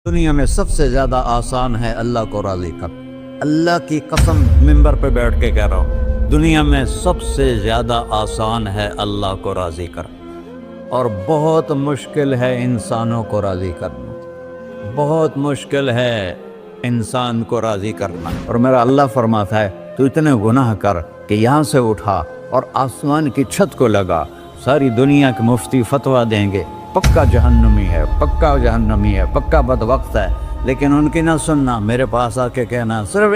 دنیا میں سب سے زیادہ آسان ہے اللہ کو راضی کر. اللہ کی قسم منبر پہ بیٹھ کے کہہ رہا ہوں، دنیا میں سب سے زیادہ آسان ہے اللہ کو راضی کر، اور بہت مشکل ہے انسانوں کو راضی کرنا. بہت مشکل ہے انسان کو راضی کرنا. اور میرا اللہ فرماتا ہے تو اتنے گناہ کر کہ یہاں سے اٹھا اور آسمان کی چھت کو لگا، ساری دنیا کے مفتی فتویٰ دیں گے پکا جہنمی ہے، پکا جہنمی ہے، پکا بدبخت ہے، لیکن ان کی نہ سننا. میرے پاس آ کے کہنا صرف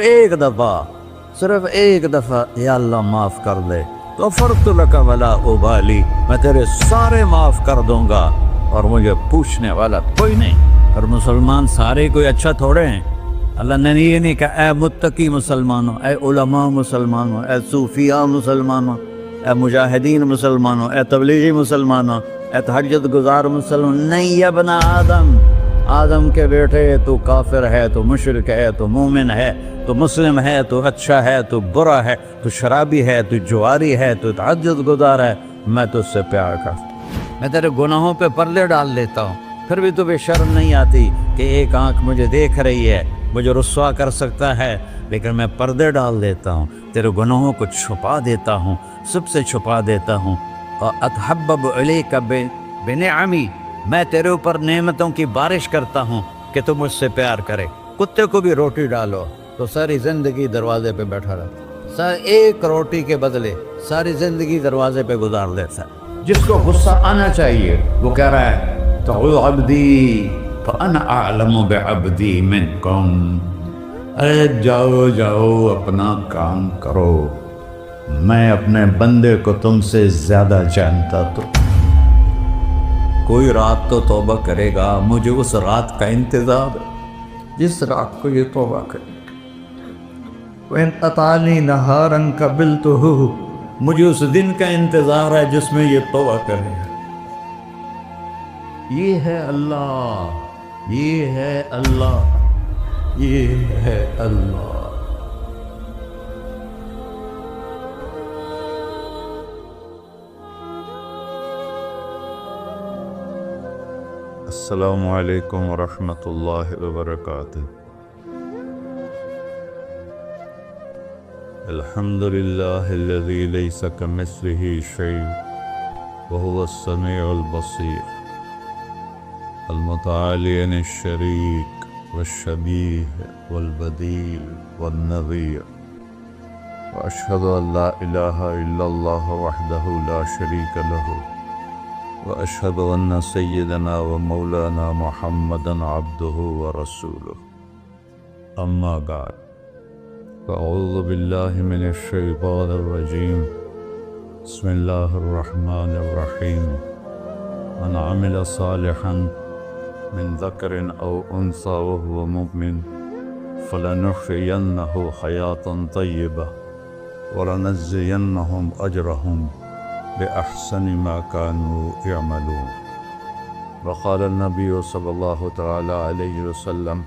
ایک دفعہ یا اللہ معاف کر دے، غفرت لک ولا ابالی، میں تیرے سارے معاف کر دوں گا اور مجھے پوچھنے والا کوئی نہیں. اور مسلمان سارے کوئی اچھا تھوڑے ہیں. اللہ نے یہ نہیں کہا اے متقی مسلمانوں، اے علماء مسلمانوں، اے صوفیاء مسلمانوں، اے مجاہدین مسلمانوں، اے تبلیغی مسلمانوں، اے تہجد گزار مسلمان. نہیں یا ابن آدم کے بیٹے، تو کافر ہے، تو مشرک ہے، تو مومن ہے، تو مسلم ہے، تو اچھا ہے، تو برا ہے، تو شرابی ہے، تو جواری ہے، تو تہجد گزار ہے، میں تجھ سے پیار کرتا ہوں. میں تیرے گناہوں پہ پردے ڈال دیتا ہوں، پھر بھی تمہیں شرم نہیں آتی کہ ایک آنکھ مجھے دیکھ رہی ہے، مجھے رسوا کر سکتا ہے، لیکن میں پردے ڈال دیتا ہوں، تیرے گناہوں کو چھپا دیتا ہوں، سب سے چھپا دیتا ہوں. اور اتحبب علیک بنعمی، میں تیرے اوپر نعمتوں کی بارش کرتا ہوں کہ تم مجھ سے پیار کرے. کتے کو بھی روٹی ڈالو تو ساری زندگی دروازے پہ بیٹھا رہتا، ایک روٹی کے بدلے ساری زندگی دروازے پہ گزار دیتا. جس کو غصہ آنا چاہیے وہ کہہ رہا ہے تو عبدی فانا اعلم بعبدی منکم، اے جاؤ اپنا کام کرو، میں اپنے بندے کو تم سے زیادہ جانتا. تو کوئی رات تو توبہ کرے گا، مجھے اس رات کا انتظار ہے جس رات کو یہ توبہ کرے. وَإِنْ أَطَعَنِي نَهَارًا قَبِلْتُهُ، مجھے اس دن کا انتظار ہے جس میں یہ توبہ کرے گا. یہ ہے اللہ، یہ ہے اللہ، یہ ہے اللہ. السلام علیکم ورحمۃ اللہ وبرکاتہ. الحمد للہ الذی لیس کمثلہ شیء وهو السمیع البصیر المتعالی عن الشریک والشبیہ والبدیل والنظیر، واشہد ان لا الہ الا اللہ وحدہ لا شریک لہ، وأشهد أن سيدنا ومولانا محمدا عبده ورسوله. أما بعد، فأعوذ بالله من الشيطان الرجيم. بسم الله الرحمن الرحيم. من عمل صالحا من ذكر أو أنثى وهو مؤمن فلنحيينه حياة طيبة ولنجزينهم أجرهم بأحسن ما كانوا يعملون. وقال النبي صلى الله تعالى عليه وسلم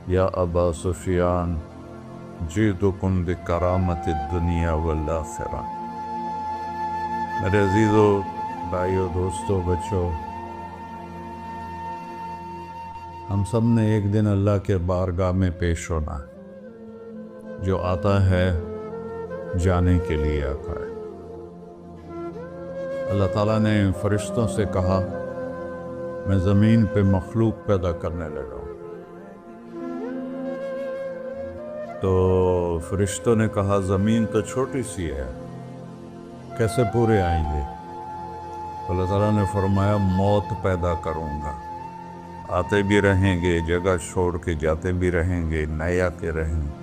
يا أبا سفيان جئتكم بكرامة الدنيا والآخرة. میرے عزیزو، بھائیو، دوستو، بچو، ہم سب نے ایک دن اللہ کے بارگاہ میں پیش ہونا ہے. جو آتا ہے جانے کے لیے آتا ہے. اللہ تعالیٰ نے فرشتوں سے کہا میں زمین پہ مخلوق پیدا کرنے لگا ہوں. تو فرشتوں نے کہا زمین تو چھوٹی سی ہے، کیسے پورے آئیں گے؟ اللہ تعالیٰ نے فرمایا موت پیدا کروں گا، آتے بھی رہیں گے، جگہ چھوڑ کے جاتے بھی رہیں گے، نئے آتے رہیں گے.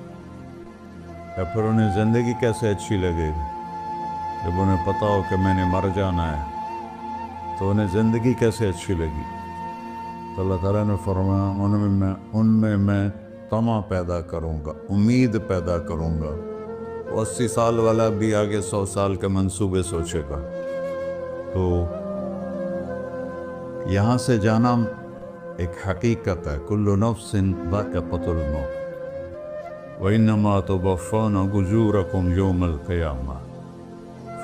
یا پھر انہیں زندگی کیسے اچھی لگے گی؟ جب انہیں پتا ہو کہ میں نے مر جانا ہے تو انہیں زندگی کیسے اچھی لگی؟ تو اللہ تعالیٰ نے فرمایا ان میں میں طمع پیدا کروں گا، امید پیدا کروں گا. 80 سال والا بھی آگے 100 سال کے منصوبے سوچے گا. تو یہاں سے جانا ایک حقیقت ہے. کل نفس ذائقۃ الموت وإنما توفون أجوركم يوم القيامة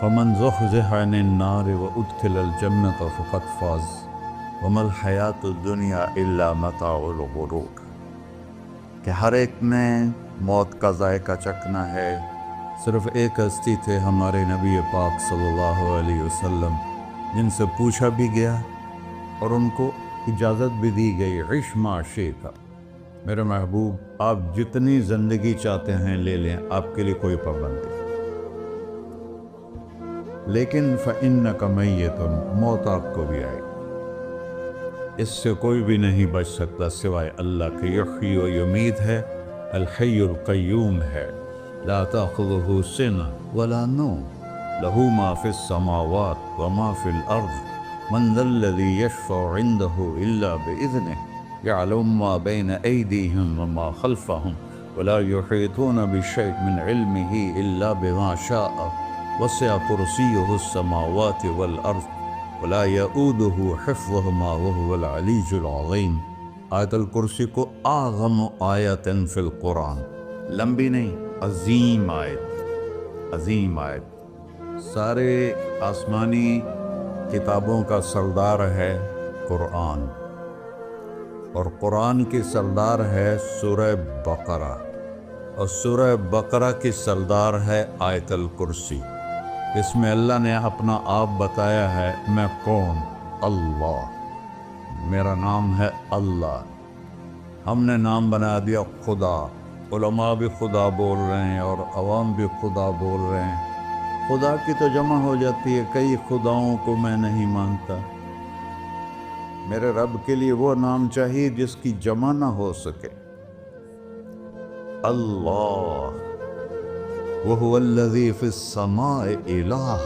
فمن زحزح عن النار وأدخل الجنة فقد فاز وما الحیات الدنیا الا متاع الغرور، کہ ہر ایک نے موت کا ذائقہ چکھنا ہے۔ صرف ایک ہستی تھے ہمارے نبی پاک صلی اللہ علیہ وسلم، جن سے پوچھا بھی گیا اور ان کو اجازت بھی دی گئی، عش ما شئت، میرے محبوب آپ جتنی زندگی چاہتے ہیں لے لیں، آپ کے لیے کوئی پابندی، لیکن فإنک میت، موت آپ کو بھی آئے، اس سے کوئی بھی نہیں بچ سکتا سوائے اللہ کے۔ یحیی و یمیت ہے، الحی القیوم ہے، لا تأخذہ سنہ ولا نوم، لہ ما فی السماوات وما فی الارض، من ذا الذی یشفع عندہ الا بإذنہ، یعلم ما بین ایدیہم وما خلفہم، ولا یحیطون بشیء من علمہ الا بما شاء، وسع کرسیہ السماوات والارض، ولا یؤودہ حفظہما وہو العلی العظیم۔ آیت الکرسی کو اعظم آیت فی القرآن، لمبی نہیں، عظیم آیت، عظیم آیت۔ سارے آسمانی کتابوں کا سردار ہے قرآن، اور قرآن کی سردار ہے سورہ بقرہ، اور سورہ بقرہ کی سردار ہے آیت الکرسی۔ اس میں اللہ نے اپنا آپ بتایا ہے، میں کون؟ اللہ، میرا نام ہے اللہ۔ ہم نے نام بنا دیا خدا، علماء بھی خدا بول رہے ہیں اور عوام بھی خدا بول رہے ہیں۔ خدا کی تو جمع ہو جاتی ہے، کئی خداؤں کو میں نہیں مانتا۔ میرے رب کے لیے وہ نام چاہیے جس کی جمع نہ ہو سکے۔ اللہ، وَهُوَ الَّذِي فِي السَّمَاءِ إِلَٰهٌ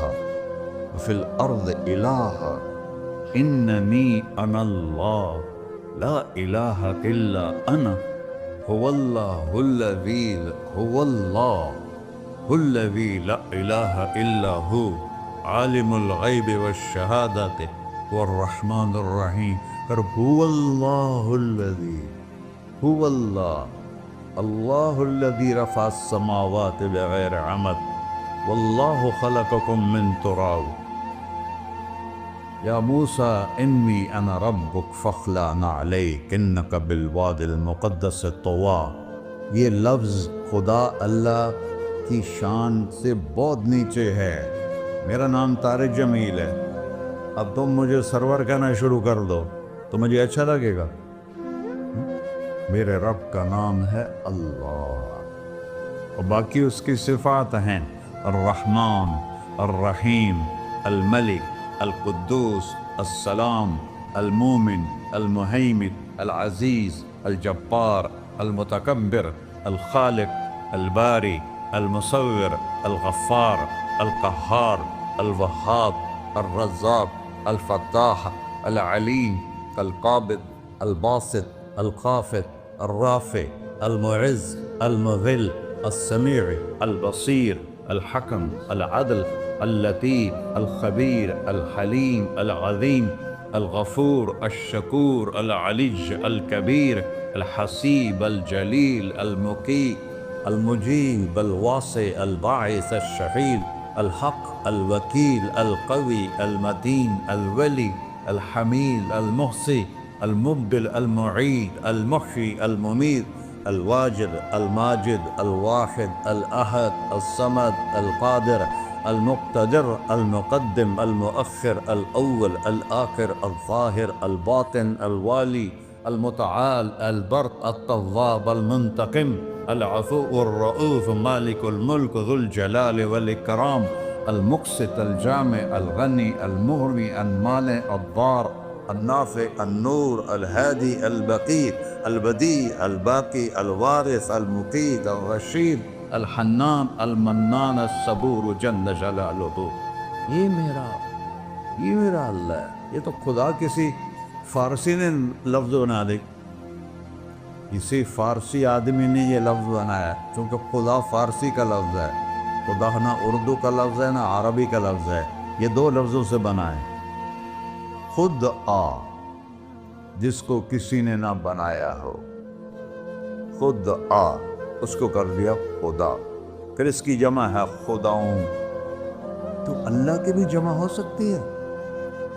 وَفِي الْأَرْضِ إِلَٰهٌ إِنَّنِي أَنَا اللَّهُ لَا إِلَٰهَ إِلَّا أَنَا هُوَ اللَّهُ الَّذِي لَا إِلَٰهَ إِلَّا هُوَ عَالِمُ الْغَيْبِ وَالشَّهَادَةِ وَالرَّحْمَٰنُ الرَّحِيمُ۔ اور هُوَ اللَّهُ الَّذِي، هُوَ اللہ، اللہ الذی رفع السماوات بغیر عمد، واللہ خلقکم من تراب، یا موسیٰ انی انا ربک فاخلع نعلیک انک بالوادی المقدس طویٰ۔ یہ لفظ خدا اللہ کی شان سے بہت نیچے ہے۔ میرا نام طارق جمیل ہے، اب تم مجھے سرور کہنا شروع کر دو تو مجھے اچھا لگے گا؟ میرے رب کا نام ہے اللہ، اور باقی اس کی صفات ہیں، الرحمن، الرحیم، الملک، القدوس، السلام، المومن، المہیمن، العزیز، الجبار، المتکبر، الخالق، الباری، المصور، الغفار، القہار، الوہاب، الرزاق، الفتاح، العلیم، القابض، الباسط، الخافض، الرافع، المعز، المذل، السمیع، البصیر، الحکم، العدل، اللطیف، الخبیر، الحلیم، العظیم، الغفور، الشکور، العلی، الکبیر، الحسیب، الجلیل، المقیت، المجیب، الواسع، الباعث، الشہید، الحق، الوکیل، القوی، المتین، الولی، الحمید، المحصی، المبدل، المعید، المحیی، الممید، الواجد، الماجد، الواحد، الأحد، الصمد، القادر، المقتدر، المقدم، المؤخر، الأول، الآخر، الظاهر، الباطن، الوالي، المتعال، البر، التواب، المنتقم، العفو، الرؤوف، مالك الملك، ذو الجلال والإكرام، المقسط، الجامع، الغني، المغني، المانع، الضار، النافع، النور، الهادي، البقيع، البديع، الباقي، الوارث، المقيت، الرشيد، الحنان، المنان، الصبور جل جلالہ۔ یہ میرا اللہ ہے۔ یہ تو خدا کسی فارسی نے لفظ بنا دی، کسی فارسی آدمی نے یہ لفظ بنایا، چونکہ خدا فارسی کا لفظ ہے، خدا نہ اردو کا لفظ ہے نہ عربی کا لفظ ہے، یہ دو لفظوں سے بنا ہے۔ خود آ، جس کو کسی نے نہ بنایا ہو، خود آ، اس کو کر دیا خدا۔ پھر اس کی جمع ہے خداؤں، تو اللہ کی بھی جمع ہو سکتی ہے۔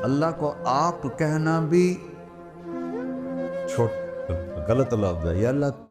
اللہ کو آپ کہنا بھی غلط لفظ ہے، یا اللہ